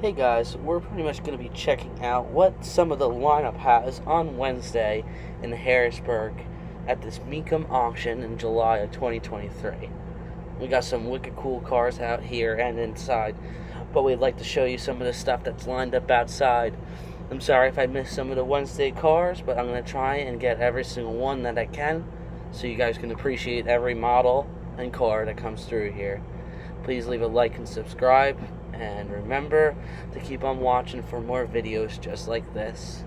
Hey guys, we're pretty much going to be checking out what some of the lineup has on Wednesday in Harrisburg at this Mecum auction in July of 2023. We got some wicked cool cars out here and inside, but we'd like to show you some of the stuff that's lined up outside. I'm sorry if I missed some of the Wednesday cars, but I'm going to try and get every single one that I can so you guys can appreciate every model and car that comes through here. Please leave a like and subscribe, and remember to keep on watching for more videos just like this.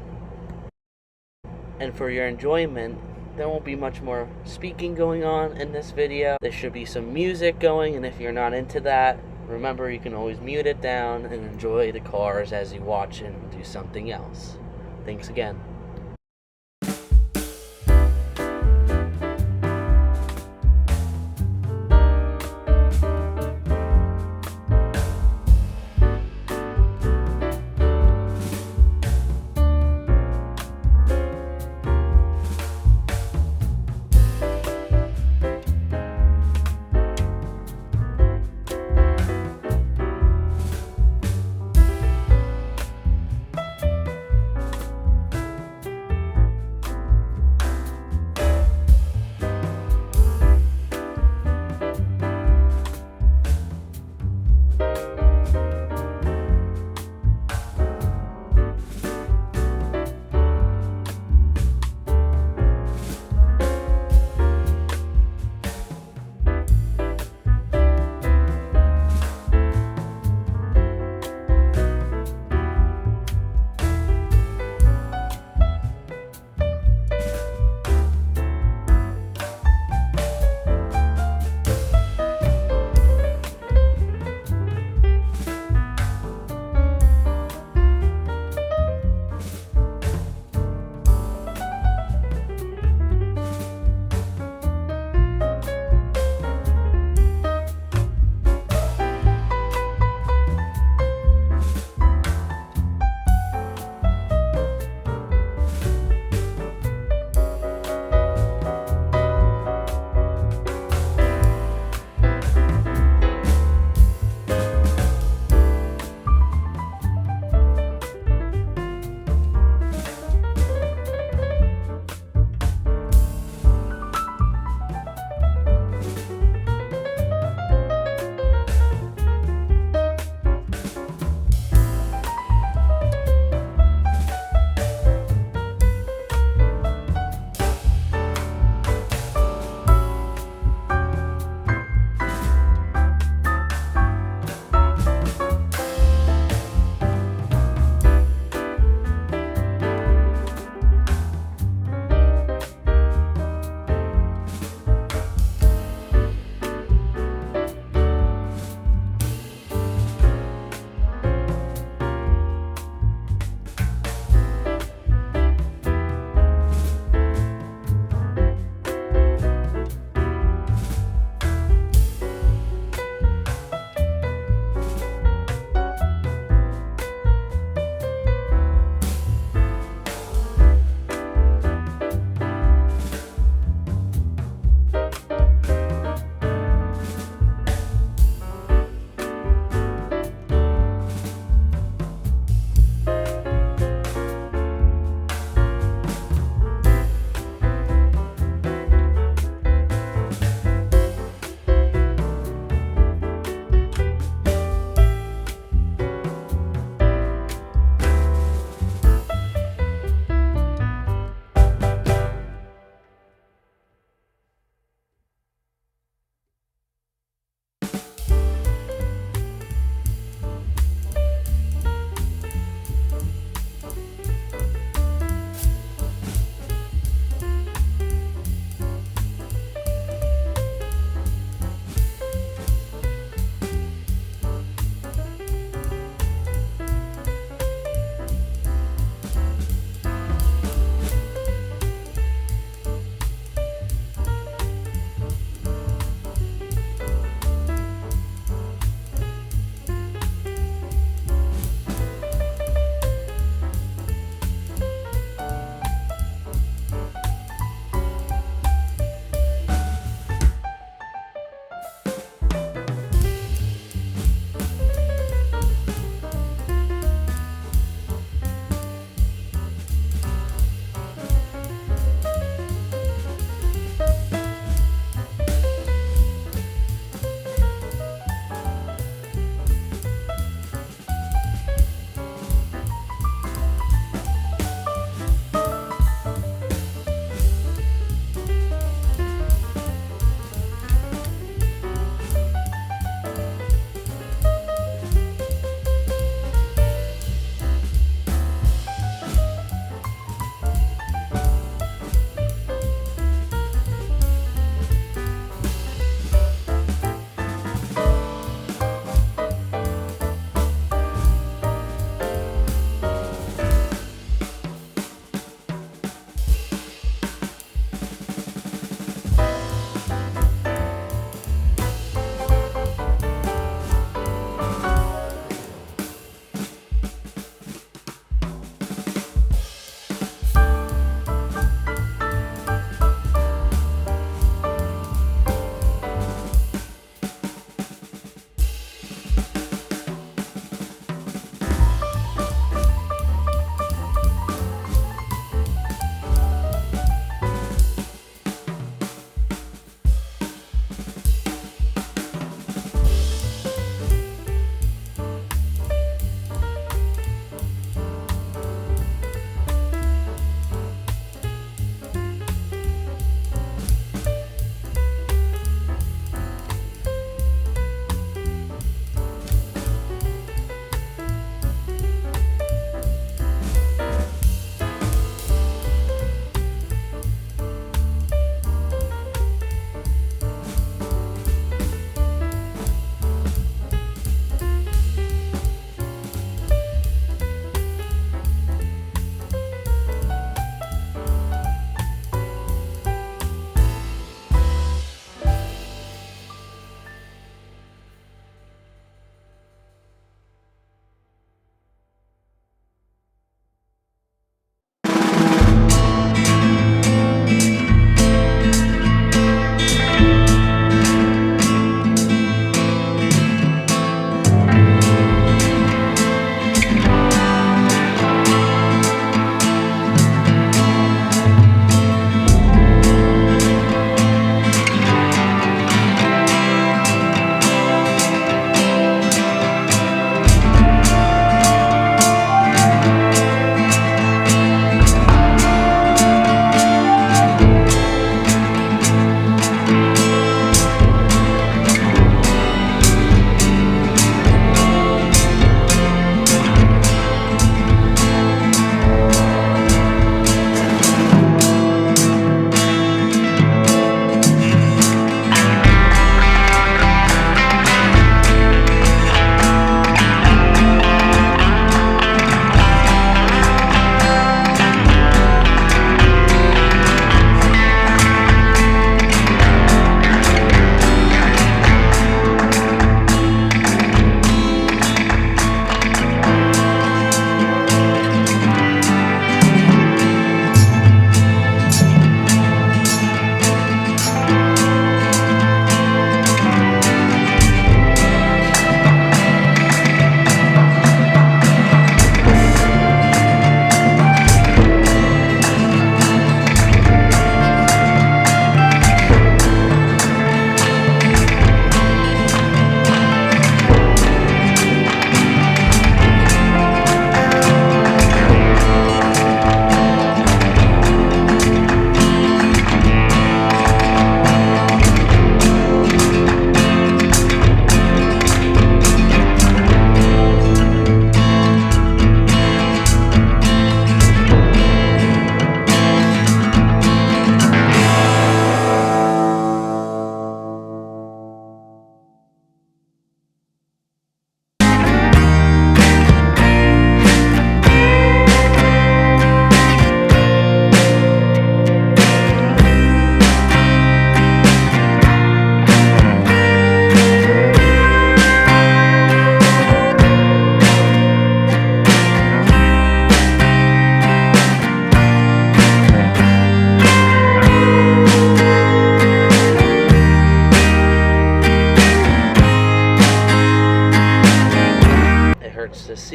And for your enjoyment, there won't be much more speaking going on in this video. There should be some music going, and if you're not into that, remember you can always mute it down and enjoy the cars as you watch and do something else. Thanks again.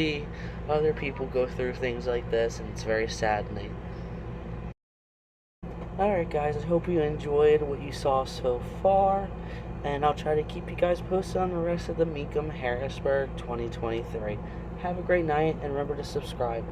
see other people go through things like this, and it's very saddening. Alright guys, I hope you enjoyed what you saw so far, and I'll try to keep you guys posted on the rest of the Mecum Harrisburg 2023. Have a great night, and remember to subscribe.